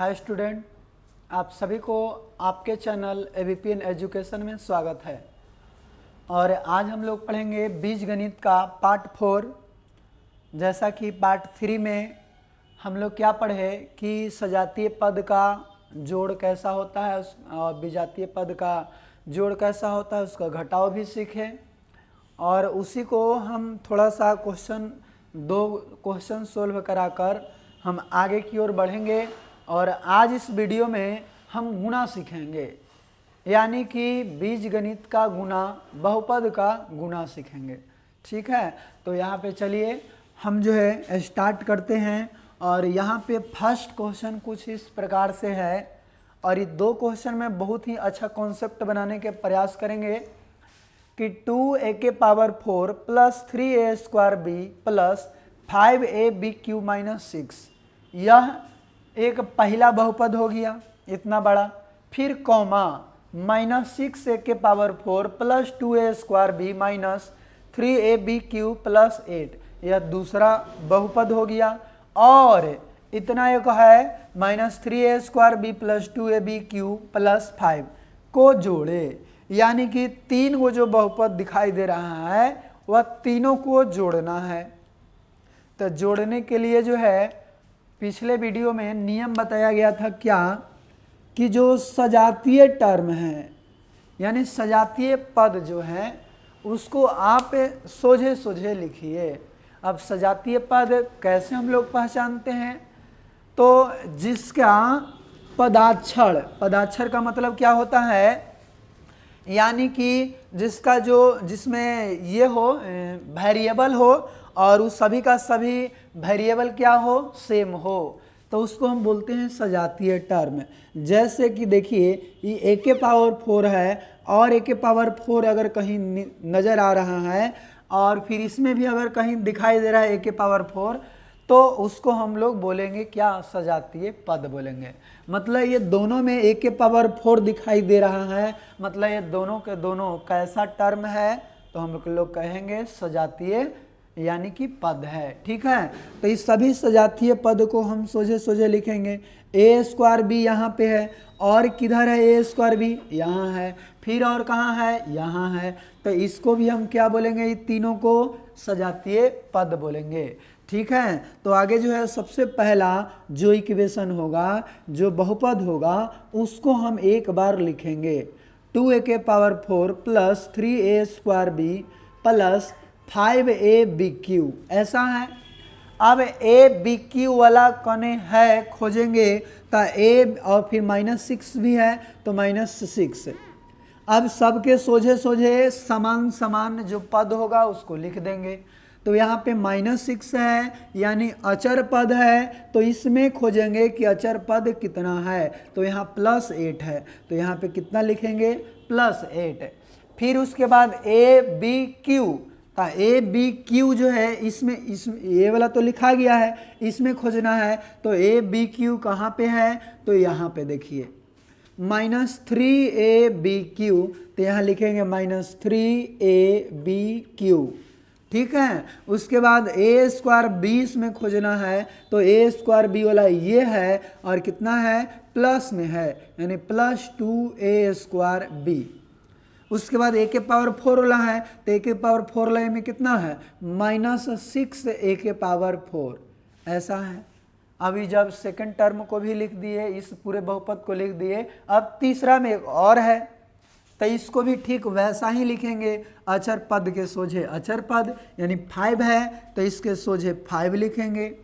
Hi student, आप सभी को आपके चैनल एबीपीएन एजुकेशन में स्वागत है। और आज हम लोग पढ़ेंगे बीजगणित का पार्ट 4। जैसा कि पार्ट 3 में हम लोग क्या पढ़े कि सजातीय पद का जोड़ कैसा होता है और विजातीय पद का जोड़ कैसा होता है, उसका घटाव भी सीखे। और उसी को हम थोड़ा सा दो क्वेश्चन सोल्व कराकर हम आगे की ओर बढ़ेंगे। और आज इस वीडियो में हम गुणा सीखेंगे, यानी कि बीजगणित का गुणा, बहुपद का गुणा सीखेंगे। ठीक है, तो यहाँ पे चलिए हम जो है स्टार्ट करते हैं। और यहाँ पे फर्स्ट क्वेश्चन कुछ इस प्रकार से है, और ये दो क्वेश्चन में बहुत ही अच्छा कॉन्सेप्ट बनाने के प्रयास करेंगे कि 2a⁴ plus 3a² plus 5ab³ minus 6, यह एक पहला बहुपद हो गया इतना बड़ा। फिर comma -6a⁴ plus 2a² minus 3ab³ plus 8, यह दूसरा बहुपद हो गया। और इतना एक है -3a² प्लस 2ab³ प्लस 5 को जोड़े, यानी कि तीन को जो बहुपद दिखाई दे रहा है वह तीनों को जोड़ना है। तो जोड़ने के लिए जो है पिछले वीडियो में नियम बताया गया था क्या, कि जो सजातीय टर्म है यानी सजातीय पद जो है उसको आप सोझे सोझे लिखिए। अब सजातीय पद कैसे हम लोग पहचानते हैं, तो जिसका पदाक्षर का मतलब क्या होता है, यानी कि जिसमें ये हो वेरिएबल हो और उस सभी का सभी वेरिएबल क्या हो, सेम हो, तो उसको हम बोलते हैं सजातीय टर्म। जैसे कि देखिए ये a⁴ है और a⁴ अगर कहीं नज़र आ रहा है और फिर इसमें भी अगर कहीं दिखाई दे रहा है a⁴, तो उसको हम लोग बोलेंगे क्या, सजातीय पद बोलेंगे। मतलब ये दोनों में a⁴ दिखाई दे रहा है, मतलब ये दोनों के दोनों कैसा टर्म है, तो हम लोग कहेंगे सजातीय यानी कि पद है। ठीक है, तो इस सभी सजातीय पद को हम सोझे सोझे लिखेंगे। a² यहाँ पे है, और किधर है a², यहाँ है, फिर और कहाँ है, यहाँ है, तो इसको भी हम क्या बोलेंगे, ये तीनों को सजातीय पद बोलेंगे। ठीक है, तो आगे जो है सबसे पहला जो इक्वेशन होगा, जो बहुपद होगा, उसको हम एक बार लिखेंगे। 2a⁴ plus 3a² plus 5ab³ ऐसा है। अब ab³ वाला कने है खोजेंगे, तो a और फिर -6 भी है तो -6। अब सबके सोझे सोझे समान समान जो पद होगा उसको लिख देंगे। तो यहाँ पे -6 है यानी अचर पद है, तो इसमें खोजेंगे कि अचर पद कितना है, तो यहाँ +8 है, तो यहाँ पे कितना लिखेंगे, +8। फिर उसके बाद ab³ का ab³ जो है इसमें ये वाला तो लिखा गया है, इसमें खोजना है, तो ab³ कहाँ पे है, तो यहाँ पे देखिए -3ab³, तो यहाँ लिखेंगे -3ab³। ठीक है, उसके बाद a² में खोजना है, तो a² वाला ये है और कितना है, प्लस में है, यानी +2a²b। उसके बाद a⁴ वाला है, तो a⁴ वाला में कितना है, -6a⁴ ऐसा है। अभी जब सेकंड टर्म को भी लिख दिए, इस पूरे बहुपद को लिख दिए, अब तीसरा में एक और है, तो इसको भी ठीक वैसा ही लिखेंगे। अचर पद के सोझे अचर पद यानी 5 है, तो इसके सोझे 5 लिखेंगे।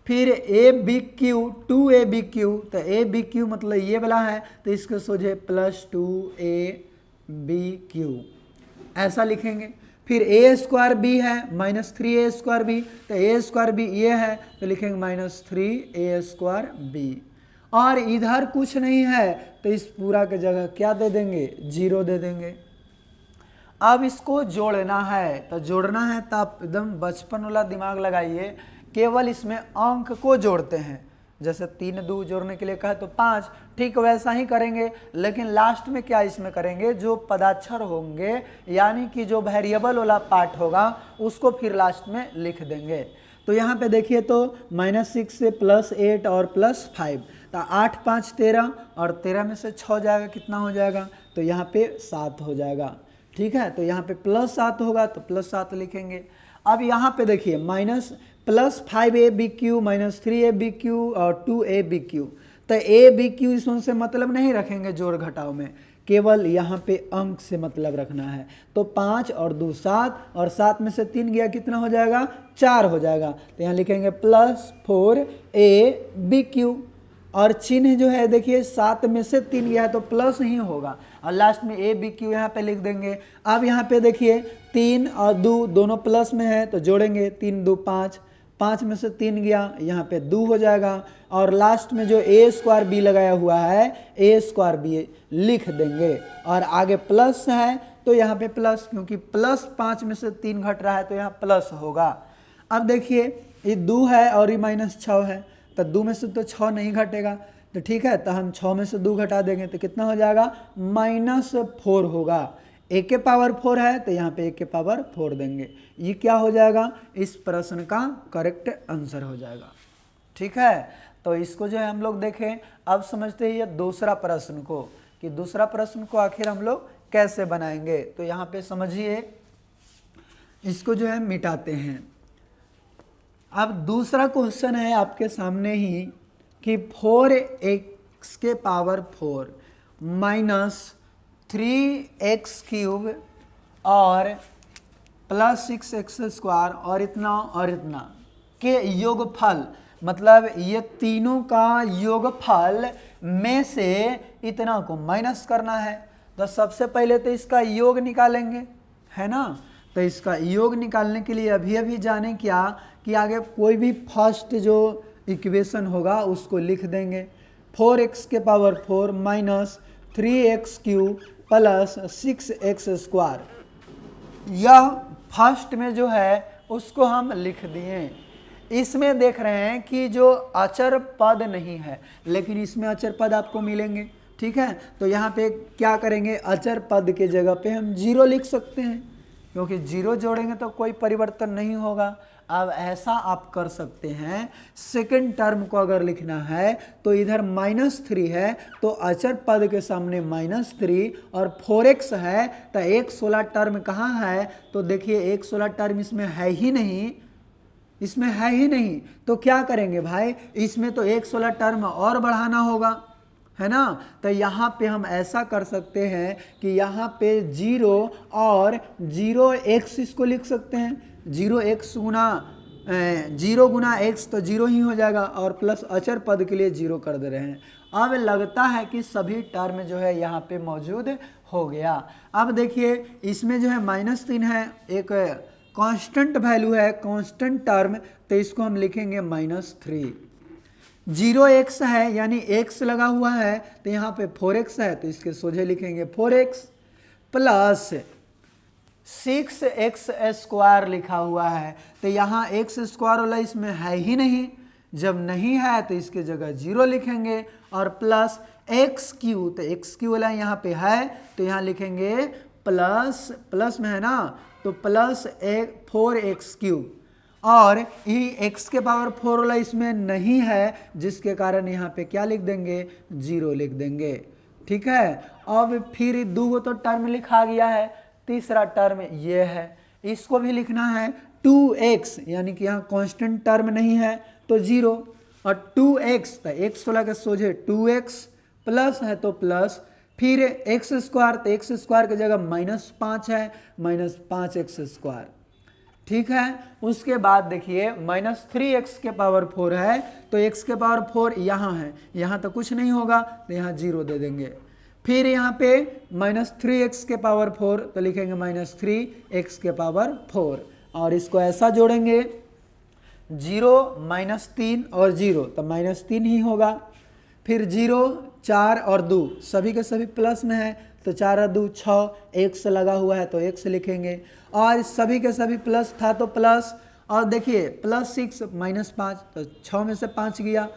फिर ab³ 2ab³, तो ab³ मतलब ये वाला है, तो इसके सोझे +2ab³ ऐसा लिखेंगे। फिर a² है -3a²b, तो a² ये है, तो लिखेंगे -3a²b। और इधर कुछ नहीं है, तो इस पूरा के जगह क्या दे देंगे, 0 दे देंगे। अब इसको जोड़ना है, तो जोड़ना है तो आप एकदम बचपन वाला दिमाग लगाइए, केवल इसमें अंक को जोड़ते हैं। जैसे 3 2 जोड़ने के लिए कहे तो 5, ठीक वैसा ही करेंगे, लेकिन लास्ट में क्या इसमें करेंगे, जो पदाक्षर होंगे यानी कि जो वेरिएबल वाला पार्ट होगा उसको फिर लास्ट में लिख देंगे। तो यहाँ पे देखिए तो -6 से +8 और +5, तो 8 5 13 और 13 में से 6 जाएगा, कितना हो जाएगा, तो यहाँ पे 7 हो जाएगा। ठीक है, तो यहाँ पे +7 होगा तो +7 लिखेंगे। अब यहाँ पे देखिए +5abq -3abq और 2abq, तो abq इसमें से मतलब नहीं रखेंगे जोड़ घटाव में, केवल यहाँ पे अंक से मतलब रखना है। तो 5 और 2 7 और 7 में से 3 गया, कितना हो जाएगा, 4 हो जाएगा। तो यहाँ लिखेंगे +4abq और चिन्ह जो है देखिए 7 में से 3 गया है तो प्लस ही होगा और लास्ट में abq यहाँ पे लिख देंगे। अब यहाँ पे देखिए 3 और 2 दोनों प्लस में है तो जोड़ेंगे, 3 2 5, 5 में से 3 गया, यहाँ पे 2 हो जाएगा और लास्ट में जो a² b लगाया हुआ है a² b लिख देंगे और आगे प्लस है तो यहाँ पे प्लस, क्योंकि +5 में से 3 घट रहा है तो यहाँ प्लस होगा। अब देखिए ये 2 है और ये -6 है, तो 2 में से तो 6 नहीं घटेगा, तो ठीक है, तो हम 6 में से 2 घटा देंगे तो कितना हो जाएगा, -4 होगा। a के पावर 4 है तो यहाँ पे a के पावर 4 देंगे। ये क्या हो जाएगा, इस प्रश्न का करेक्ट आंसर हो जाएगा। ठीक है, तो इसको जो है हम लोग देखें। अब समझते हैं ये दूसरा प्रश्न को, कि दूसरा प्रश्न को आखिर हम लोग कैसे बनाएंगे। तो यहाँ पे समझिए, इसको जो है मिटाते हैं। अब दूसरा क्वेश्चन है आपके सामने ही कि 4x के पावर 4 -3x³ और +6x² और इतना के योगफल, मतलब ये तीनों का योगफल में से इतना को माइनस करना है। तो सबसे पहले तो इसका योग निकालेंगे, है ना। तो इसका योग निकालने के लिए अभी जाने क्या कि आगे कोई भी फर्स्ट जो इक्वेशन होगा उसको लिख देंगे। 4x के पावर 4 -3x³ +6x², यह फर्स्ट में जो है उसको हम लिख दिए। इसमें देख रहे हैं कि जो अचर पद नहीं है, लेकिन इसमें अचर पद आपको मिलेंगे। ठीक है, तो यहाँ पे क्या करेंगे, अचर पद के जगह पे हम 0 लिख सकते हैं, क्योंकि 0 जोड़ेंगे तो कोई परिवर्तन नहीं होगा। अब ऐसा आप कर सकते हैं, सेकंड टर्म को अगर लिखना है तो इधर -3 है तो अचर पद के सामने -3 और 4x है तो 1/16 टर्म कहाँ है, तो देखिए 1/16 टर्म इसमें है ही नहीं, इसमें है ही नहीं। तो क्या करेंगे भाई, इसमें तो 1/16 टर्म और बढ़ाना होगा, है ना। तो यहाँ पे हम ऐसा कर सकते हैं कि यहाँ पे 0 और 0x इसको लिख सकते हैं। 0x गुना 0 गुना x तो 0 ही हो जाएगा और प्लस अचर पद के लिए 0 कर दे रहे हैं। अब लगता है कि सभी टर्म जो है यहाँ पे मौजूद हो गया। अब देखिए इसमें जो है -3 है, एक कांस्टेंट वैल्यू है, कांस्टेंट टर्म, तो इसको हम लिखेंगे -3। 0x है यानी x लगा हुआ है तो यहाँ पे 4x है तो इसके सोझे लिखेंगे 4x प्लस 6x² लिखा हुआ है तो यहाँ x² वाला इसमें है ही नहीं, जब नहीं है तो इसके जगह 0 लिखेंगे और प्लस x³ तो x³ वाला यहाँ पे है तो यहाँ लिखेंगे प्लस में है ना तो प्लस 4x³ और ये x के पावर 4 वाला इसमें नहीं है जिसके कारण यहाँ पे क्या लिख देंगे, 0 लिख देंगे। ठीक है, अब फिर 2 तो टर्म लिखा गया है, तीसरा टर्म ये है, इसको भी लिखना है 2x, यानी कि यहाँ कांस्टेंट टर्म नहीं है तो 0 और 2x तो x वाला के सोझे 2x प्लस है तो प्लस, फिर x² तो x² की जगह -5 है, -5x²। ठीक है, उसके बाद देखिए -3x के पावर 4 है तो x के पावर 4 यहाँ है, यहाँ तो कुछ नहीं होगा तो यहाँ 0 दे देंगे। फिर यहाँ पे -3x के पावर 4 तो लिखेंगे -3x के पावर 4 और इसको ऐसा जोड़ेंगे 0 -3 और 0 तो -3 ही होगा। फिर 0 4 और 2 सभी के सभी प्लस में है तो 4 और 2 6, x लगा हुआ है तो x लिखेंगे और सभी के सभी प्लस था तो प्लस, और देखिए +6 -5 तो 6 में से 5 गया,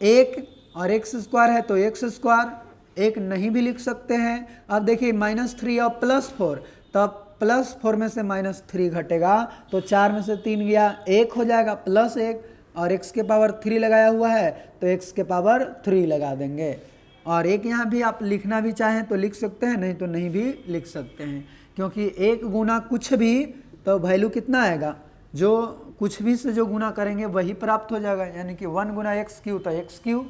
1 और x² है तो x², 1 नहीं भी लिख सकते हैं। अब देखिए -3 और +4 तब +4 में से -3 घटेगा तो 4 में से 3 गया 1 हो जाएगा +1, और x के पावर 3 लगाया हुआ है तो x के पावर 3 लगा देंगे। और एक यहाँ भी आप लिखना भी चाहें तो लिख सकते हैं, नहीं तो नहीं भी लिख सकते हैं, क्योंकि 1 गुना कुछ भी तो वैल्यू कितना आएगा, जो कुछ भी से जो गुना करेंगे वही प्राप्त हो जाएगा, यानी कि 1 गुना x³ तो x³।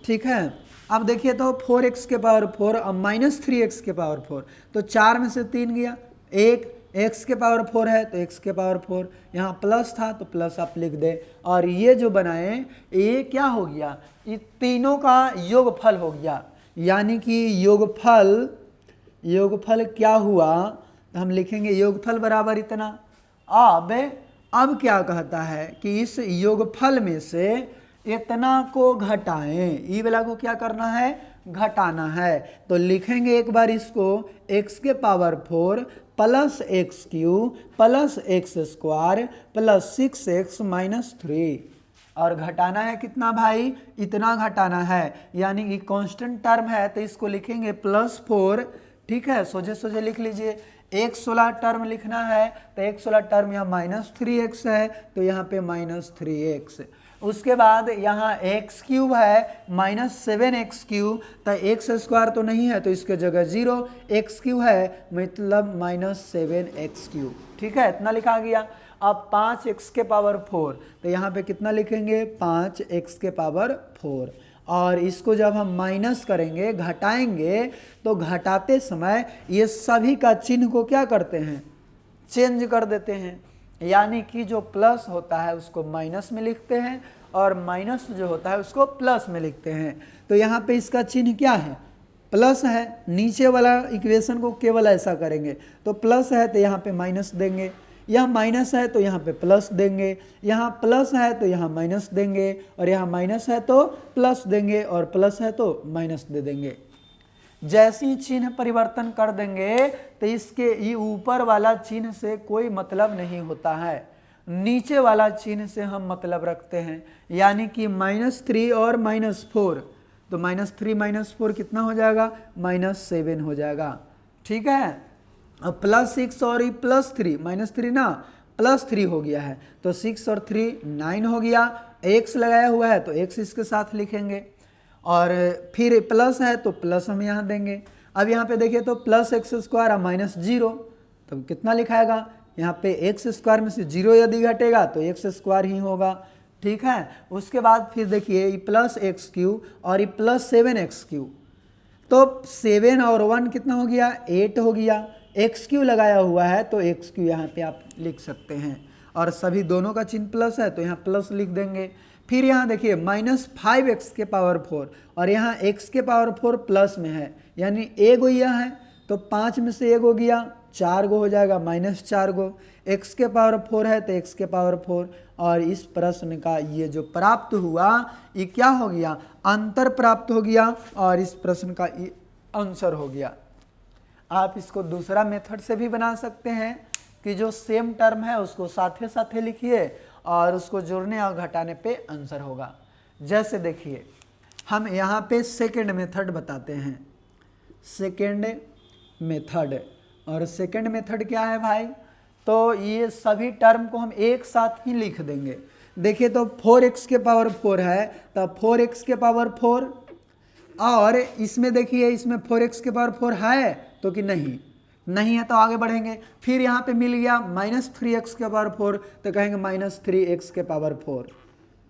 ठीक है, अब देखिए तो 4x के पावर 4 और -3x के पावर 4, तो 4 में से 3 गया 1, x के पावर 4 है तो x के पावर 4, यहाँ प्लस था तो प्लस आप लिख दे। और ये जो बनाए ये क्या हो गया, ये तीनों का योगफल हो गया, यानी कि योगफल क्या हुआ, तो हम लिखेंगे योगफल बराबर इतना। अब क्या कहता है कि इस योगफल में से इतना को घटाएं, ई वाला को क्या करना है, घटाना है। तो लिखेंगे एक बार इसको x के power 4 plus x³ plus x² plus 6x - 3, और घटाना है कितना भाई, इतना घटाना है, यानी कि कांस्टेंट टर्म है तो इसको लिखेंगे +4। ठीक है, सोचे सोचे लिख लीजिए। एक 16 टर्म लिखना है तो एक 16 टर्म यहाँ -3x है तो यहाँ पे -3x। उसके बाद यहाँ x³ है -7x³ तो x² तो नहीं है तो इसके जगह 0, x³ है मतलब -7x³। ठीक है, इतना लिखा गया। अब 5x के पावर 4 तो यहाँ पे कितना लिखेंगे, 5x के पावर 4, और इसको जब हम माइनस करेंगे, घटाएंगे, तो घटाते समय ये सभी का चिन्ह को क्या करते हैं, चेंज कर देते हैं, यानी कि जो प्लस होता है उसको माइनस में लिखते हैं और माइनस जो होता है उसको प्लस में लिखते हैं। तो यहाँ पे इसका चिन्ह क्या है, प्लस है। नीचे वाला इक्वेशन को केवल ऐसा करेंगे तो प्लस है तो यहाँ पे माइनस देंगे, यहाँ माइनस है तो यहाँ पे प्लस देंगे, यहाँ प्लस है तो यहाँ माइनस देंगे, और यहाँ माइनस है तो प्लस देंगे, और प्लस है तो माइनस दे देंगे। जैसी चिन्ह परिवर्तन कर देंगे तो इसके ये ऊपर वाला चिन्ह से कोई मतलब नहीं होता है, नीचे वाला चिन्ह से हम मतलब रखते हैं, यानी कि -3 और -4, तो -3 - 4 कितना हो जाएगा, -7 हो जाएगा। ठीक है, अब +6 और ये +3 -3 ना +3 हो गया है तो 6 और 3 9 हो गया। x लगाया हुआ है तो x इसके साथ लिखेंगे, और फिर प्लस है तो प्लस हम यहाँ देंगे। अब यहाँ पे देखिए तो +x² और -0 तो कितना लिखाएगा, यहाँ पे x² में से 0 यदि घटेगा तो x² ही होगा। ठीक है, उसके बाद फिर देखिए ये +x³ और ये +7x³, तो 7 और 1 कितना हो गया, 8 हो गया। x³ लगाया हुआ है तो x³ यहाँ पे आप लिख सकते हैं, और सभी दोनों का चिन्ह प्लस है तो यहाँ प्लस लिख देंगे। फिर यहाँ देखिए -5x के पावर 4 और यहाँ x के पावर 4 प्लस में है, यानी एक गो यह है तो 5 में से एक हो गया 4 गो हो जाएगा, -4 गो। x के पावर 4 है तो x के पावर 4, और इस प्रश्न का ये जो प्राप्त हुआ ये क्या हो गया, अंतर प्राप्त हो गया, और इस प्रश्न का ये आंसर हो गया। आप इसको दूसरा मेथड से भी बना सकते हैं कि जो सेम टर्म है उसको साथे साथे लिखिए और उसको जोड़ने और घटाने पे आंसर होगा। जैसे देखिए हम यहाँ पे सेकंड मेथड बताते हैं, सेकंड मेथड। और सेकंड मेथड क्या है भाई, तो ये सभी टर्म को हम एक साथ ही लिख देंगे। देखिए तो 4x के पावर 4 है तो 4x के पावर 4, और इसमें देखिए इसमें 4x के पावर 4 है तो कि नहीं है तो आगे बढ़ेंगे। फिर यहाँ पे मिल गया -3x के पावर 4 तो कहेंगे -3x के पावर 4।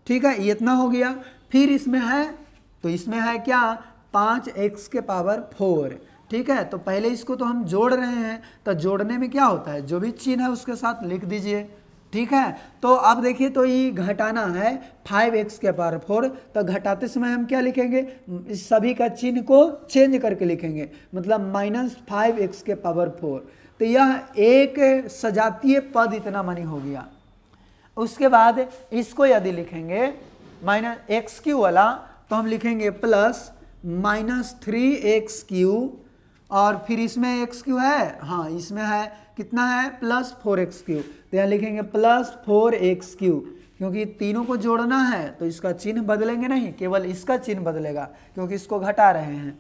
ठीक है, ये इतना हो गया। फिर इसमें है तो इसमें है क्या, 5x के पावर 4। ठीक है, तो पहले इसको तो हम जोड़ रहे हैं, तो जोड़ने में क्या होता है, जो भी चिन्ह है उसके साथ लिख दीजिए। ठीक है, तो अब देखिए तो ये घटाना है 5x के पावर 4, तो घटाते समय हम क्या लिखेंगे, इस सभी का चिन्ह को चेंज करके लिखेंगे, मतलब -5x के पावर 4। तो यह एक सजातीय पद इतना मनी हो गया। उसके बाद इसको यदि लिखेंगे -x³ वाला तो हम लिखेंगे प्लस -3x³, और फिर इसमें x³ है, हाँ इसमें है, कितना है +4x³, तो यहाँ लिखेंगे +4x³, क्योंकि तीनों को जोड़ना है तो इसका चिन्ह बदलेंगे नहीं, केवल इसका चिन्ह बदलेगा क्योंकि इसको घटा रहे हैं।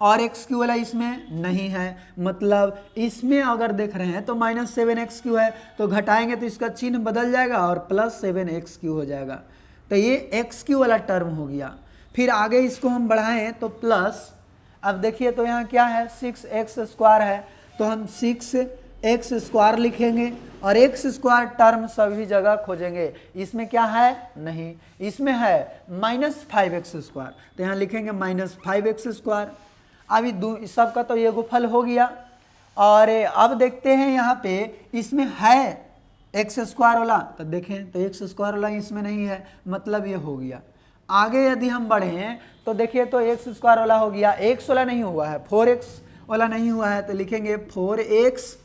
और एक्स क्यू वाला इसमें नहीं है, मतलब इसमें अगर देख रहे हैं तो -7x³ है, तो घटाएंगे तो इसका चिन्ह बदल जाएगा और +7x³ हो जाएगा। तो ये एक्स क्यू वाला टर्म हो गया। फिर आगे इसको हम बढ़ाएं तो प्लस, अब देखिए तो यहाँ क्या है 6x² है, तो हम 6x² लिखेंगे और x² टर्म सभी जगह खोजेंगे। इसमें क्या है, नहीं, इसमें है -5x², तो यहाँ लिखेंगे -5x²। अभी सबका तो ये गुफल हो गया। और अब देखते हैं यहाँ पे इसमें है x² वाला, तो देखें तो x² वाला इसमें नहीं है, मतलब ये हो गया। आगे यदि हम बढ़ें तो देखिए तो x² वाला हो गया, x वाला नहीं हुआ है, 4x वाला नहीं हुआ है, तो लिखेंगे 4x।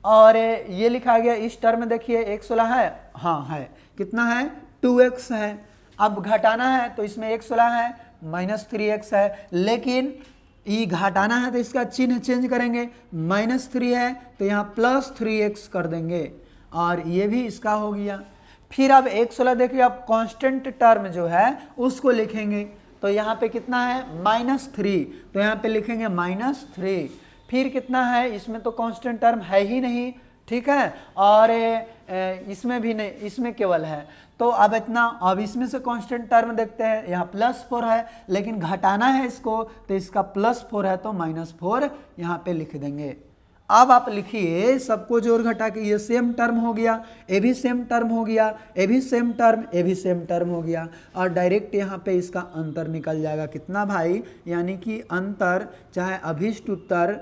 और ये लिखा गया इस टर्म में, देखिए x वाला है, हाँ है, कितना है 2x है। अब घटाना है तो इसमें x वाला है -3x है, लेकिन ये घटाना है तो इसका चिन्ह चेंज करेंगे, -3 है तो यहाँ +3x कर देंगे और ये भी इसका हो गया। फिर अब x वाला देखिए, अब कांस्टेंट टर्म जो है उसको लिखेंगे, तो यहाँ पे कितना है -3, तो यहाँ पे लिखेंगे -3। फिर कितना है, इसमें तो कांस्टेंट टर्म है ही नहीं, ठीक है, और इसमें भी नहीं, इसमें केवल है, तो अब इतना, अब इसमें से कांस्टेंट टर्म देखते हैं, यहाँ +4 है, लेकिन घटाना है इसको तो इसका +4 है तो -4 यहाँ पे लिख देंगे। अब आप लिखिए सबको जोड़ घटा के, ये सेम टर्म हो गया, ये भी सेम टर्म हो गया, ये भी सेम टर्म, ये भी सेम टर्म हो गया, और डायरेक्ट यहाँ पे इसका अंतर निकल जाएगा। कितना भाई, यानी कि अंतर चाहे अभीष्ट उत्तर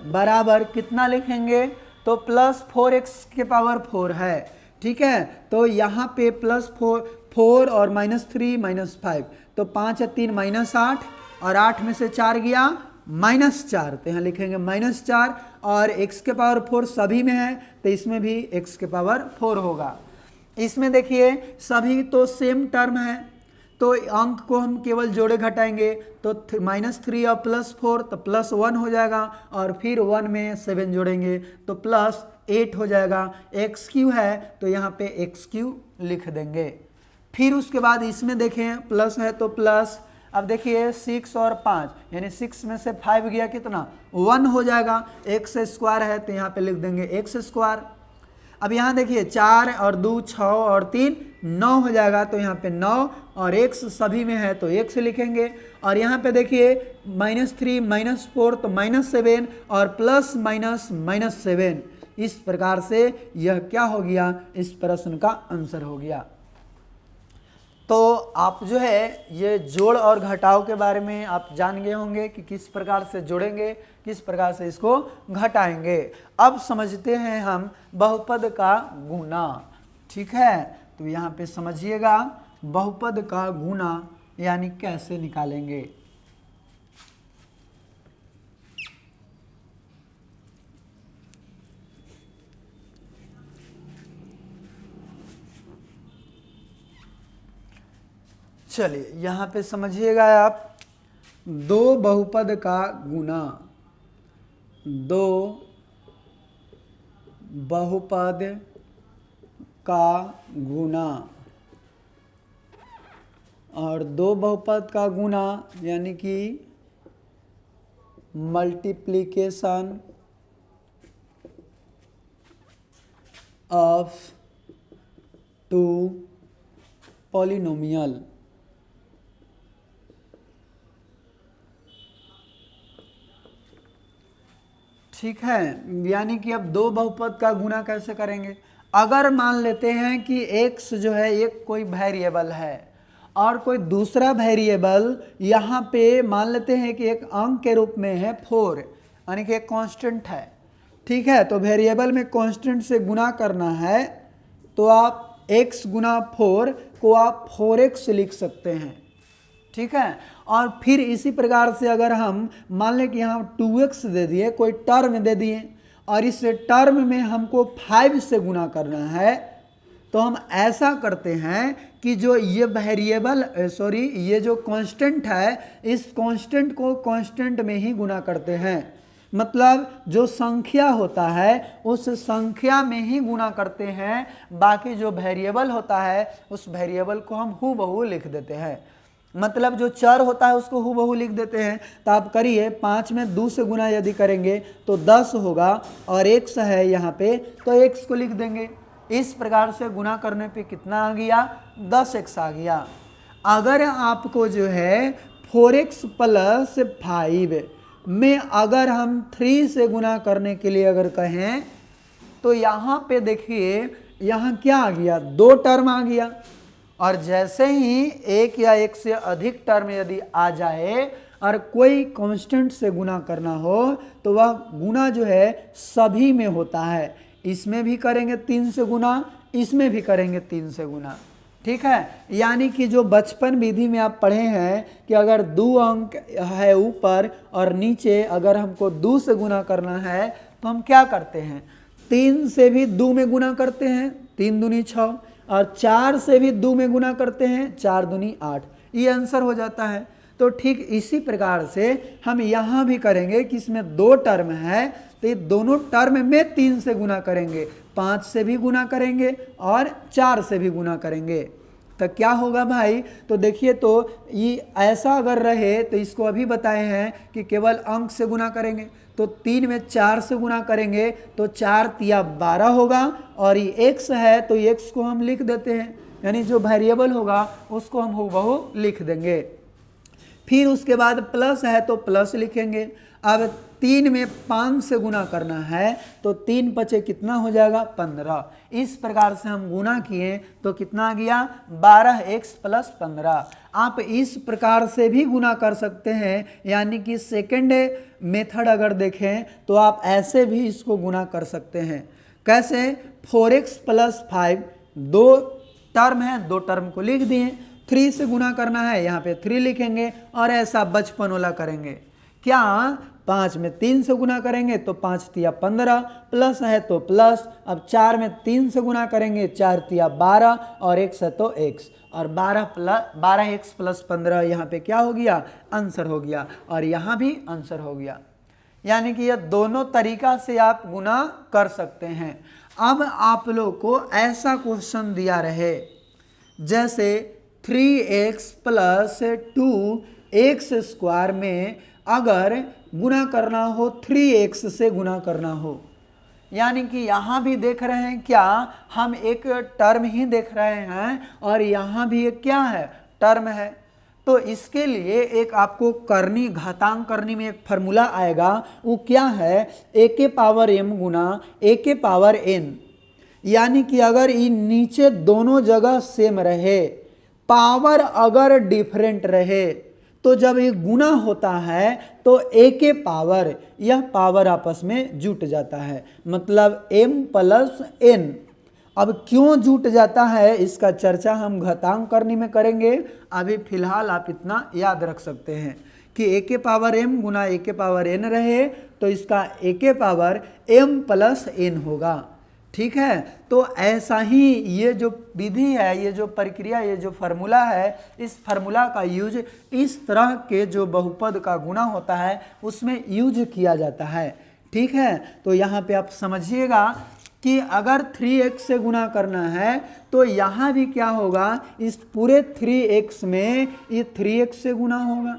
बराबर कितना लिखेंगे, तो +4x⁴ है, ठीक है। तो यहाँ पे +4 और -3 -5, तो 5 और 3 -8, और 8 में से 4 गया -4, तो यहाँ लिखेंगे -4, और x⁴ सभी में है तो इसमें भी x⁴ होगा। इसमें देखिए सभी तो सेम टर्म है, तो अंक को हम केवल जोड़े घटाएंगे, तो -3 और +4 तो +1 हो जाएगा, और फिर 1 में 7 जोड़ेंगे तो +8 हो जाएगा। x³ है तो यहाँ पे x³ लिख देंगे। फिर उसके बाद इसमें देखें प्लस है तो प्लस, अब देखिए 6 और 5, यानी 6 में से 5 गया कितना 1 हो जाएगा, x² है तो यहाँ पे लिख देंगे x²। अब यहाँ देखिए 4 और 2 6 और 3 9 हो जाएगा, तो यहाँ पे 9 और x सभी में है तो x लिखेंगे। और यहाँ पे देखिए -3 -4 तो -7 और +- 7, इस प्रकार से यह क्या हो गया, इस प्रश्न का आंसर हो गया। तो आप जो है ये जोड़ और घटाव के बारे में आप जान गए होंगे कि किस प्रकार से जोड़ेंगे, किस प्रकार से इसको घटाएंगे। अब समझते हैं हम बहुपद का गुना, ठीक है। तो यहाँ पे समझिएगा बहुपद का गुना यानी कैसे निकालेंगे। चलिए यहाँ पे समझिएगा आप, दो बहुपद का गुना, दो बहुपद का गुना, और दो बहुपद का गुना यानी कि मल्टीप्लिकेशन ऑफ टू पॉलिनोमियल, ठीक है। यानी कि अब दो बहुपद का गुना कैसे करेंगे। अगर मान लेते हैं कि x जो है एक कोई वेरिएबल है और कोई दूसरा वेरिएबल यहाँ पे मान लेते हैं कि एक अंक के रूप में है 4, यानी कि एक कांस्टेंट है, ठीक है। तो वेरिएबल में कांस्टेंट से गुना करना है तो आप x गुना 4 को आप 4x लिख सकते हैं, ठीक है। और फिर इसी प्रकार से अगर हम मान लें कि यहाँ 2x दे दिए, कोई टर्म दे दिए, और इस टर्म में हमको 5 से गुना करना है, तो हम ऐसा करते हैं कि जो ये वेरिएबल ये जो कांस्टेंट है, इस कांस्टेंट को कांस्टेंट में ही गुना करते हैं। मतलब जो संख्या होता है उस संख्या में ही गुना करते हैं, बाकी जो वेरिएबल होता है उस वेरिएबल को हम हूबहू लिख देते हैं। मतलब जो चर होता है उसको हूबहू लिख देते हैं। तो आप करिए 5 में 2 से गुना यदि करेंगे तो 10 होगा, और x है यहाँ पे तो x को लिख देंगे। इस प्रकार से गुना करने पे कितना आ गया, 10x आ गया। अगर आपको जो है 4x प्लस 5 में अगर हम 3 से गुना करने के लिए अगर कहें तो यहाँ पे देखिए यहाँ क्या आ गया, 2 टर्म आ गया। और जैसे ही एक या एक से अधिक टर्म यदि आ जाए और कोई कांस्टेंट से गुना करना हो तो वह गुना जो है सभी में होता है। इसमें भी करेंगे 3 से गुना, इसमें भी करेंगे 3 से गुना, ठीक है। यानी कि जो बचपन विधि में आप पढ़े हैं कि अगर 2 अंक है ऊपर और नीचे अगर हमको 2 से गुना करना है तो हम क्या करते हैं, 3 से भी 2 में गुना करते हैं, 3 दूनी 6, और 4 से भी 2 में गुना करते हैं, 4 दूनी 8, ये आंसर हो जाता है। तो ठीक इसी प्रकार से हम यहाँ भी करेंगे कि इसमें 2 टर्म है तो ये दोनों टर्म में 3 से गुना करेंगे, 5 से भी गुना करेंगे और 4 से भी गुना करेंगे। तो क्या होगा भाई, तो देखिए तो ये ऐसा अगर रहे तो इसको अभी बताए हैं कि केवल अंक से गुना करेंगे, तो 3 में 4 से गुना करेंगे तो 4 तिया 12 होगा, और ये x है तो x को हम लिख देते हैं, यानी जो वेरिएबल होगा उसको हम हूबहू लिख देंगे। फिर उसके बाद प्लस है तो प्लस लिखेंगे। अब 3 में 5 से गुना करना है तो 3 पचे कितना हो जाएगा, 15। इस प्रकार से हम गुना किए तो कितना आ गया, 12x प्लस 15। आप इस प्रकार से भी गुना कर सकते हैं, यानी कि सेकेंड मेथड अगर देखें तो आप ऐसे भी इसको गुना कर सकते हैं। कैसे, 4x प्लस 5, 2 टर्म है, 2 टर्म को लिख दिए, 3 से गुना करना है यहाँ पे 3 लिखेंगे, और ऐसा बचपन वाला करेंगे। क्या 5 में 3 से गुना करेंगे तो 5 तिया 15, प्लस है तो प्लस। अब 4 में 3 से गुना करेंगे, 4 तिया 12, और x है तो x, और 12x प्लस 15 यहाँ पे क्या हो गया, आंसर हो गया, और यहाँ भी आंसर हो गया। यानी कि यह दोनों तरीका से आप गुना कर सकते हैं। अब आप लोग को ऐसा क्वेश्चन दिया रहे जैसे 3x प्लस 2x स्क्वायर में अगर गुना करना हो 3x से गुना करना हो, यानी कि यहाँ भी देख रहे हैं क्या, हम एक टर्म ही देख रहे हैं और यहाँ भी एक क्या है, टर्म है। तो इसके लिए एक आपको करनी, घातांक करनी में एक फार्मूला आएगा, वो क्या है, a के पावर m गुना a के पावर n। यानी कि अगर ये नीचे दोनों जगह सेम रहे, पावर अगर डिफरेंट रहे, तो जब ये गुना होता है तो a के पावर, यह पावर आपस में जुट जाता है, मतलब m प्लस n। अब क्यों जुट जाता है इसका चर्चा हम घातांक करनी में करेंगे। अभी फिलहाल आप इतना याद रख सकते हैं कि a के पावर m गुना a के पावर n रहे तो इसका a के पावर m प्लस n होगा, ठीक है। तो ऐसा ही ये जो विधि है, ये जो प्रक्रिया, ये जो फार्मूला है, इस फार्मूला का यूज इस तरह के जो बहुपद का गुना होता है उसमें यूज किया जाता है, ठीक है। तो यहाँ पे आप समझिएगा कि अगर 3x से गुना करना है तो यहाँ भी क्या होगा, इस पूरे 3x में ये 3x से गुना होगा,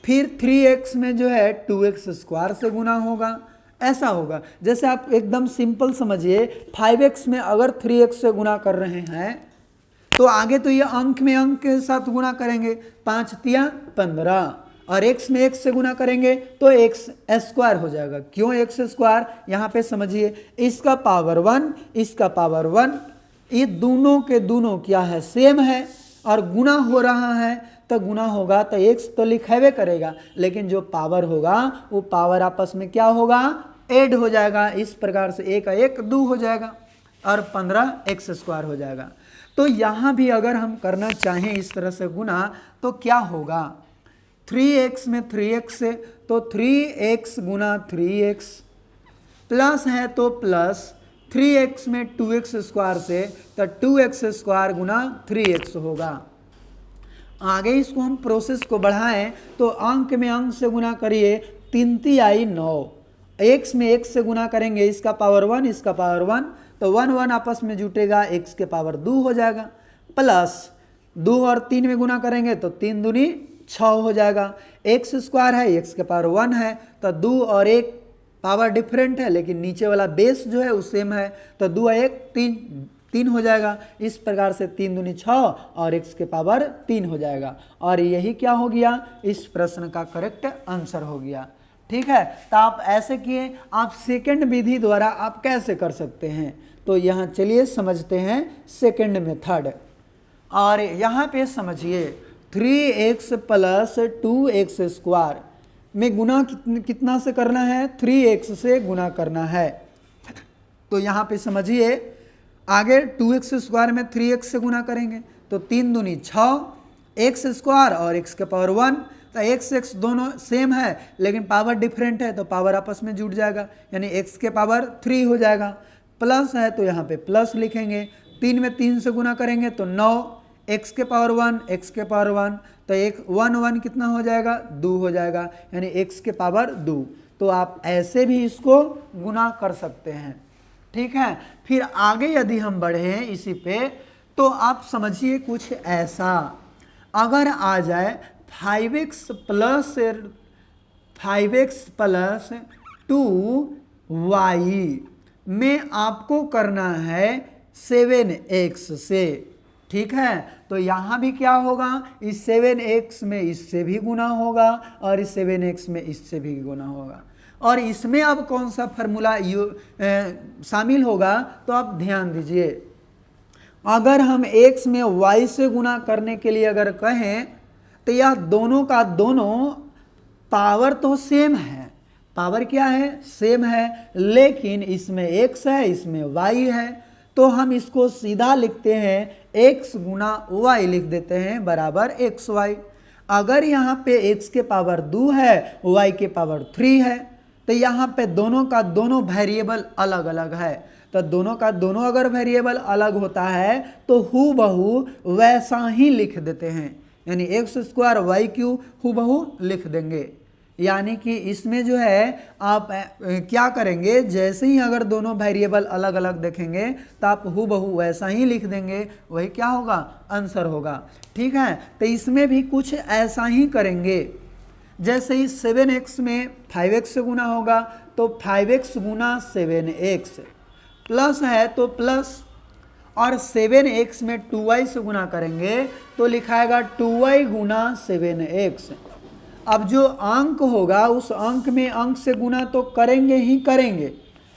फिर 3x में जो है 2x स्क्वायर से गुना होगा, ऐसा होगा। जैसे आप एकदम सिंपल समझिए, 5x में अगर 3x से गुना कर रहे हैं तो आगे तो ये अंक में अंक के साथ गुना करेंगे, 5 तिया 15, और x में x से गुना करेंगे तो x स्क्वायर हो जाएगा। क्यों x स्क्वायर, यहाँ पे समझिए, इसका पावर 1, इसका पावर 1, ये दोनों के दोनों क्या है, सेम है, और गुना हो रहा है तो गुना होगा तो x तो लिखेबे करेगा, लेकिन जो पावर होगा वो पावर आपस में क्या होगा, ऐड हो जाएगा। इस प्रकार से 1 का 1 2 हो जाएगा और 15x स्क्वायर हो जाएगा। तो यहाँ भी अगर हम करना चाहें इस तरह से गुना तो क्या होगा, 3x में 3x से तो 3x गुना 3x, प्लस है तो प्लस 3x में 2x स्क्वायर से तो 2x स्क्वायर गुना 3x होगा। आगे इसको हम प्रोसेस को बढ़ाएं तो अंक में अंक से गुना करिए, 3 तिया 9, x में x से गुना करेंगे, इसका पावर 1, इसका पावर 1, तो 1 1 आपस में जुटेगा, x के पावर 2 हो जाएगा, प्लस 2 और 3 में गुना करेंगे तो 3 दूनी 6 हो जाएगा। एक्स स्क्वायर है, एक्स के पावर 1 है, तो 2 और 1 पावर डिफरेंट है लेकिन नीचे वाला बेस जो है वो सेम है, तो 2 और 1 3 हो जाएगा। इस प्रकार से 3 दूनी 6 और x के पावर 3 हो जाएगा, और यही क्या हो गया, इस प्रश्न का करेक्ट आंसर हो गया। ठीक है, तो आप ऐसे किए, आप सेकंड विधि द्वारा आप कैसे कर सकते हैं, तो यहाँ चलिए समझते हैं सेकंड मेथड। और यहाँ पे समझिए 3x प्लस 2x स्क्वायर में गुना कितना से करना है, 3x से गुना करना है। तो यहाँ पे समझिए आगे 2x स्क्वायर में 3x से गुना करेंगे तो 3 दूनी 6, x स्क्वायर और x के पावर 1, तो x दोनों सेम है लेकिन पावर डिफरेंट है तो पावर आपस में जुड़ जाएगा, यानी x के पावर 3 हो जाएगा। प्लस है तो यहाँ पे प्लस लिखेंगे, 3 में 3 से गुना करेंगे तो 9, x के पावर 1, x के पावर 1, तो 1 कितना हो जाएगा, 2 हो जाएगा, यानी x के पावर 2। तो आप ऐसे भी इसको गुना कर सकते हैं। ठीक है, फिर आगे यदि हम बढ़े इसी पे तो आप समझिए कुछ ऐसा, अगर आ जाए 5x प्लस 2y में आपको करना है 7x से। ठीक है, तो यहाँ भी क्या होगा, इस 7x में इससे भी गुना होगा और इस 7x में इससे भी गुना होगा, और इसमें अब कौन सा फार्मूला शामिल होगा, तो आप ध्यान दीजिए। अगर हम x में y से गुना करने के लिए अगर कहें तो यह दोनों का दोनों पावर तो सेम है, पावर क्या है, सेम है, लेकिन इसमें x है इसमें y है, तो हम इसको सीधा लिखते हैं x गुना y लिख देते हैं बराबर xy। अगर यहाँ पे x के पावर 2 है, y के पावर 3 है, तो यहाँ पे दोनों का दोनों वेरिएबल अलग अलग है, तो दोनों का दोनों अगर वेरिएबल अलग होता है तो हूबहू वैसा ही लिख देते हैं, यानी एक्स स्क्वायर वाई क्यूब हूबहू लिख देंगे। यानी कि इसमें जो है आप क्या करेंगे, जैसे ही अगर दोनों वेरिएबल अलग अलग देखेंगे तो आप हूबहू वैसा ही लिख देंगे, वही क्या होगा, आंसर होगा। ठीक है, तो इसमें भी कुछ ऐसा ही करेंगे, जैसे ही 7x में 5x से गुना होगा तो 5x गुना 7x, प्लस है तो प्लस, और 7x में 2y से गुना करेंगे तो लिखाएगा 2y गुना 7x। अब जो अंक होगा उस अंक में अंक से गुना तो करेंगे ही करेंगे,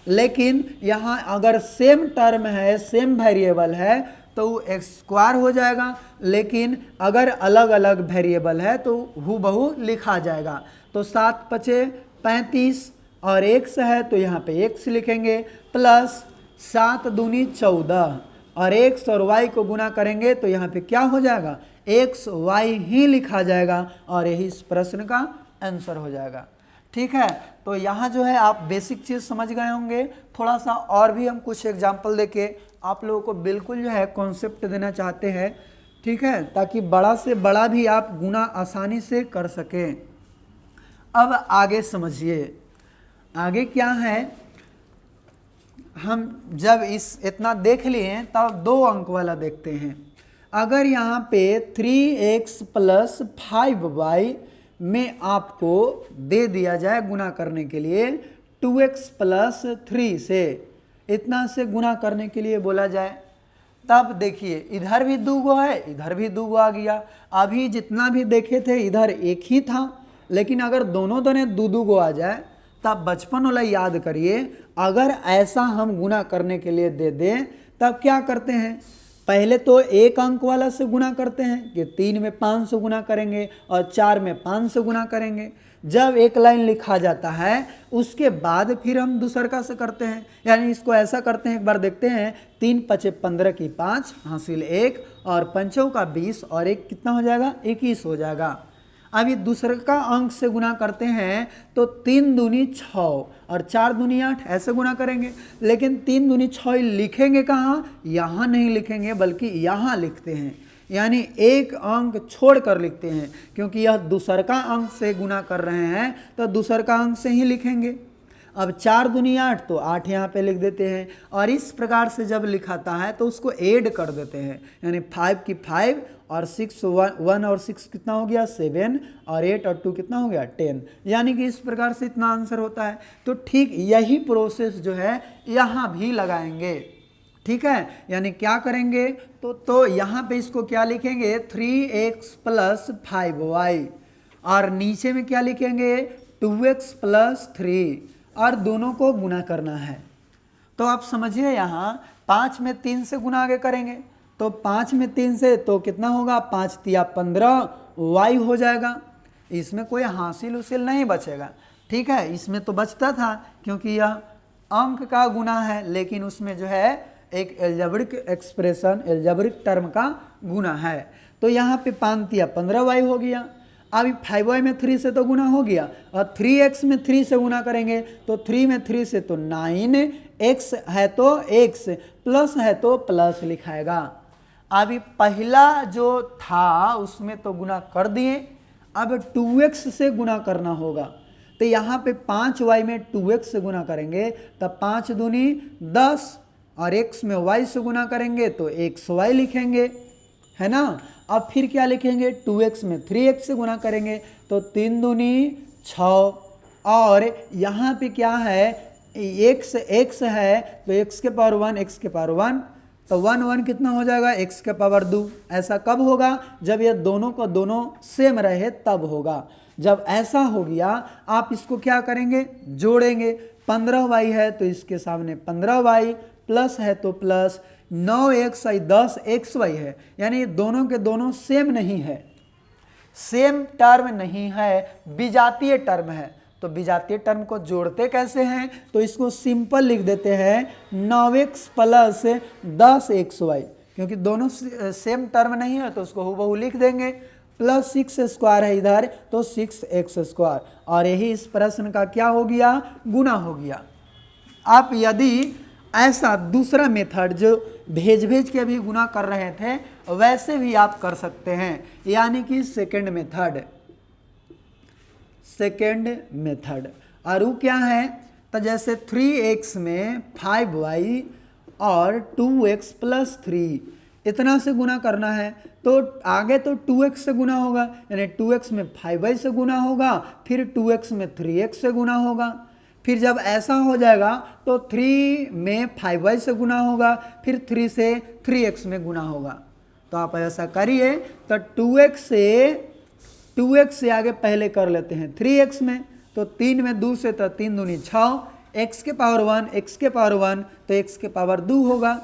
लेकिन यहाँ अगर सेम टर्म है, सेम वेरिएबल है तो वो एक्स स्क्वायर हो जाएगा, लेकिन अगर अलग अलग वेरिएबल है तो हूबहू लिखा जाएगा। तो 7 पचे 35 और x है तो यहाँ पे x लिखेंगे, प्लस 7 दूनी 14 और x और y को गुना करेंगे तो यहाँ पे क्या हो जाएगा, x y ही लिखा जाएगा, और यही इस प्रश्न का आंसर हो जाएगा। ठीक है, तो यहाँ जो है आप बेसिक चीज़ समझ गए होंगे। थोड़ा सा और भी हम कुछ एग्जाम्पल देके आप लोगों को बिल्कुल जो है कॉन्सेप्ट देना चाहते हैं। ठीक है, ताकि बड़ा से बड़ा भी आप गुना आसानी से कर सकें। अब आगे समझिए, आगे क्या है, हम जब इतना देख लिए तब 2 अंक वाला देखते हैं। अगर यहाँ पे 3x प्लस 5y में आपको दे दिया जाए गुना करने के लिए 2x प्लस 3 से, इतना से गुना करने के लिए बोला जाए, तब देखिए इधर भी 2 गो है, इधर भी 2 गो आ गया। अभी जितना भी देखे थे इधर एक ही था, लेकिन अगर दोनों दोनों 2 गो आ जाए तब बचपन वाला याद करिए, अगर ऐसा हम गुना करने के लिए दे दें तब क्या करते हैं, पहले तो एक अंक वाला से गुना करते हैं कि 3 में 5 से गुना करेंगे और 4 में 5 से गुना करेंगे। जब एक लाइन लिखा जाता है उसके बाद फिर हम दूसरका से करते हैं, यानी इसको ऐसा करते हैं, एक बार देखते हैं, 3 पचे 15 की 5 हासिल 1 और 5 का 20 और 1 कितना हो जाएगा, 21 हो जाएगा। अभी दूसरे का अंक से गुना करते हैं तो 3 दूनी 6 और 4 दूनी 8 ऐसे गुना करेंगे, लेकिन 3 दूनी 6 लिखेंगे कहाँ, यहाँ नहीं लिखेंगे बल्कि यहाँ लिखते हैं, यानी एक अंक छोड़कर लिखते हैं, क्योंकि यह दूसर का अंक से गुना कर रहे हैं तो दूसर का अंक से ही लिखेंगे। अब 4 दूनी 8 तो 8 यहाँ पे लिख देते हैं, और इस प्रकार से जब लिखाता है तो उसको ऐड कर देते हैं, यानी 5 की 5 और 6 1 और 6 कितना हो गया 7 और 8 और 2 कितना हो गया 10, यानी कि इस प्रकार से इतना आंसर होता है। तो ठीक यही प्रोसेस जो है यहाँ भी लगाएंगे, ठीक है। यानी क्या करेंगे तो यहाँ पे इसको क्या लिखेंगे 3x + 5y और नीचे में क्या लिखेंगे 2x + 3 और दोनों को गुना करना है। तो आप समझिए यहाँ 5 में 3 से गुना आगे करेंगे तो 5 में 3 से तो कितना होगा 5 तिया 15 y हो जाएगा। इसमें कोई हासिल उसिल नहीं बचेगा, ठीक है। इसमें तो बचता था क्योंकि यह अंक का गुना है, लेकिन उसमें जो है एक एल्जेब्रिक एक्सप्रेशन एल्जेब्रिक टर्म का गुना है। तो यहाँ पे 5 तिया 15y हो गया। अभी 5y में 3 से तो गुना हो गया और 3x में 3 से गुना करेंगे तो 3 में 3 से तो 9, x है तो x, प्लस है तो प्लस लिखाएगा। अभी पहला जो था उसमें तो गुना कर दिए, अब 2x से गुना करना होगा। तो यहाँ पे 5y में 2x से गुना करेंगे तब 5 दूनी 10 और x में y से गुना करेंगे तो xy लिखेंगे, है ना। अब फिर क्या लिखेंगे 2x में 3x से गुना करेंगे तो 3 दूनी 6 और यहाँ पे क्या है x है तो x के पावर 1 x के पावर 1 तो 1 1 कितना हो जाएगा x के पावर 2। ऐसा कब होगा जब ये दोनों को दोनों सेम रहे तब होगा। जब ऐसा हो गया आप इसको क्या करेंगे जोड़ेंगे, 15y है तो इसके सामने 15y, प्लस है तो प्लस, 9x 10xy है, यानी दोनों के दोनों सेम नहीं है, सेम टर्म नहीं है, विजातीय टर्म है। तो विजातीय टर्म को जोड़ते कैसे हैं तो इसको सिंपल लिख देते हैं 9x + 10xy, क्योंकि दोनों सेम टर्म नहीं है तो उसको हूबहू लिख देंगे। प्लस 6² है इधर तो 6x², और यही इस प्रश्न का क्या हो गया गुना हो गया। आप यदि ऐसा दूसरा मेथड जो भेज के भी गुना कर रहे थे वैसे भी आप कर सकते हैं, यानी कि सेकंड मेथड। और वो क्या है तो जैसे 3x में 5y और 2x + 3 इतना से गुना करना है तो आगे तो 2x से गुना होगा, यानी 2x में 5y से गुना होगा, फिर 2x में 3x से गुना होगा, फिर जब ऐसा हो जाएगा तो 3 में 5y से गुना होगा, फिर 3 से 3x में गुना होगा। तो आप ऐसा करिए तो 2x से आगे पहले कर लेते हैं 3x में, तो 3 में 2 से तो 3 दूनी 6, x के पावर 1 तो x के पावर 2 होगा।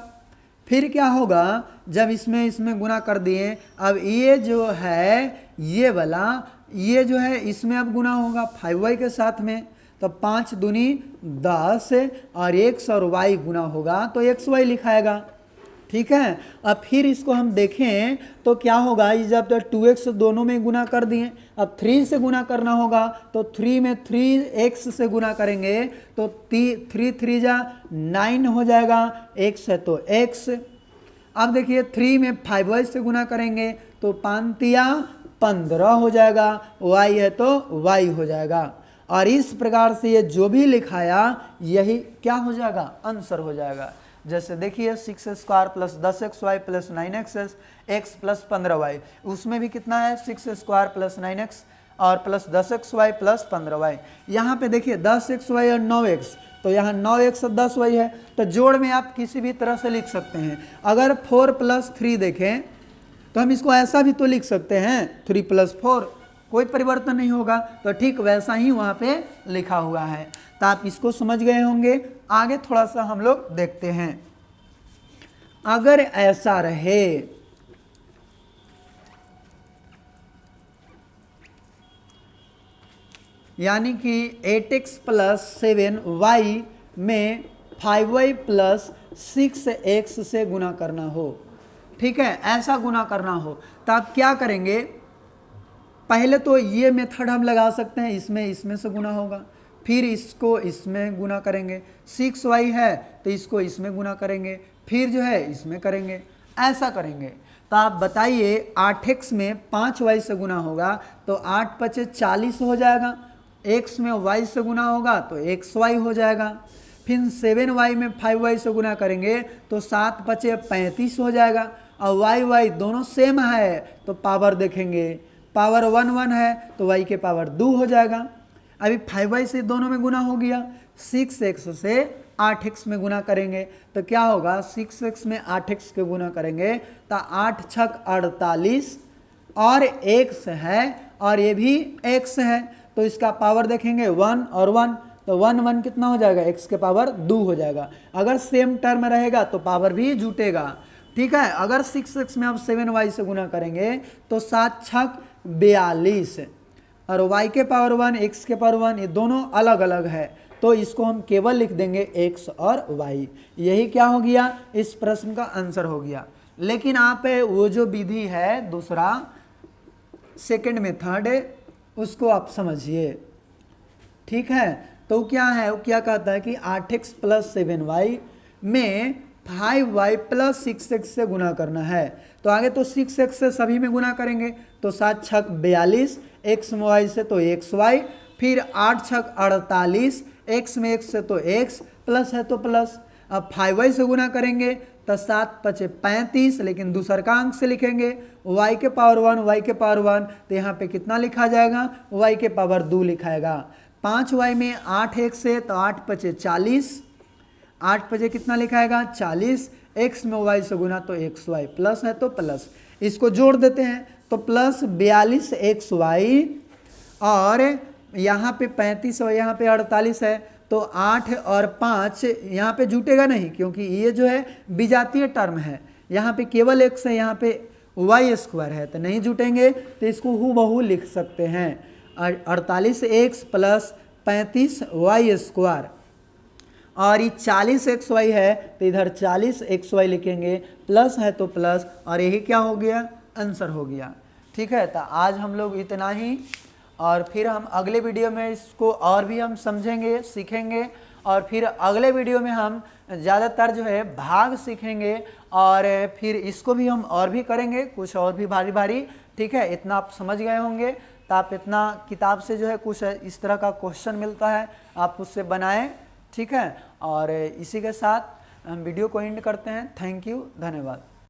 फिर क्या होगा जब इसमें गुना कर दिए, अब ये जो है ये वाला ये जो है इसमें अब गुना होगा 5y के साथ में, तो 5 दूनी 10 और x और y गुना होगा तो xy लिखाएगा, ठीक है। अब फिर इसको हम देखें तो क्या होगा, जब तो 2x दोनों में गुना कर दिए, अब 3 से गुना करना होगा तो 3 में 3x से गुना करेंगे तो 3 3 जा 9 हो जाएगा, x है तो x। अब देखिए 3 में 5y से गुना करेंगे तो 5 तिया 15 हो जाएगा, y है तो y हो जाएगा। और इस प्रकार से ये जो भी लिखाया यही क्या हो जाएगा आंसर हो जाएगा। जैसे देखिए 6² + 10xy + 9x x + 15y, उसमें भी कितना है 6² + 9x और प्लस 10xy + 15y। यहाँ पे देखिए 10xy और 9x, तो यहाँ 9x और 10y है, तो जोड़ में आप किसी भी तरह से लिख सकते हैं। अगर 4 + 3 देखें तो हम इसको ऐसा भी तो लिख सकते हैं 3 + 4, कोई परिवर्तन नहीं होगा, तो ठीक वैसा ही वहाँ पे लिखा हुआ है। तो आप इसको समझ गए होंगे। आगे थोड़ा सा हम लोग देखते हैं। अगर ऐसा रहे यानी कि 8x + 7y में 5y + 6x से गुना करना हो, ठीक है, ऐसा गुना करना हो, तो आप क्या करेंगे, पहले तो ये मेथड हम लगा सकते हैं, इसमें से गुना होगा, फिर इसको इसमें गुना करेंगे, 6y है तो इसको इसमें गुना करेंगे, फिर जो है इसमें करेंगे, ऐसा करेंगे। तो आप बताइए 8x में 5y से गुना होगा तो 8 × 5 = 40 हो जाएगा, x में y से गुना होगा तो xy हो जाएगा, फिर 7y में 5y से गुना करेंगे तो 7 × 5 = 35 हो जाएगा, और वाई वाई दोनों सेम है तो पावर देखेंगे, पावर 1 1 है तो y के पावर 2 हो जाएगा। अभी 5y से दोनों में गुना हो गया, 6x से 8x में गुना करेंगे तो क्या होगा, 6x में 8x के गुना करेंगे तो 8 छक 48 और x है और ये भी x है तो इसका पावर देखेंगे 1 और 1 तो 1 1 कितना हो जाएगा, x के पावर 2 हो जाएगा। अगर सेम टर्म रहेगा तो पावर भी जुटेगा, ठीक है। अगर 6x में आप 7y से गुना करेंगे तो 7 छक 42 और y के पावर 1 x के पावर 1 ये दोनों अलग अलग है तो इसको हम केवल लिख देंगे x और y। यही क्या हो गया, इस प्रश्न का आंसर हो गया। लेकिन आप वो जो विधि है दूसरा सेकंड मेथड उसको आप समझिए, ठीक है। तो क्या है, वो क्या कहता है कि 8x प्लस 7y में 5y प्लस 6x से गुना करना है। तो आगे तो 6x से सभी में गुना करेंगे तो 7 छक 42 x में y से तो xy, फिर 8 छक 48 x में x से तो x प्लस है तो प्लस। अब 5y से गुना करेंगे तो 7 पचे 35, लेकिन दूसर का अंक से लिखेंगे y के पावर 1 y के पावर 1 तो यहाँ पे कितना लिखा जाएगा, y के पावर 2 लिखाएगा। 5y में 8x है तो 8 पचे 40, 8 पचे कितना लिखाएगा 40, x में y से गुना तो xy प्लस है तो प्लस। इसको जोड़ देते हैं तो प्लस 42 xy और यहाँ पे 35 और यहाँ पे 48 है तो 8 और 5 यहाँ पे जुटेगा नहीं क्योंकि ये जो है विजातीय टर्म है, यहाँ पे केवल x है, यहाँ पे y स्क्वायर है तो नहीं जुटेंगे। तो इसको हूबहू लिख सकते हैं 48x प्लस 35y स्क्वायर और ये 40xy है तो इधर 40xy लिखेंगे, प्लस है तो प्लस और यही क्या हो गया, आंसर हो गया, ठीक है। तो आज हम लोग इतना ही और फिर हम अगले वीडियो में इसको और भी हम समझेंगे सीखेंगे और फिर अगले वीडियो में हम ज़्यादातर जो है भाग सीखेंगे और फिर इसको भी हम और भी करेंगे कुछ और भी भारी भारी, ठीक है। इतना आप समझ गए होंगे तो आप इतना किताब से जो है कुछ इस तरह का क्वेश्चन मिलता है आप उससे बनाएं, ठीक है। और इसी के साथ हम वीडियो को एंड करते हैं। थैंक यू, धन्यवाद।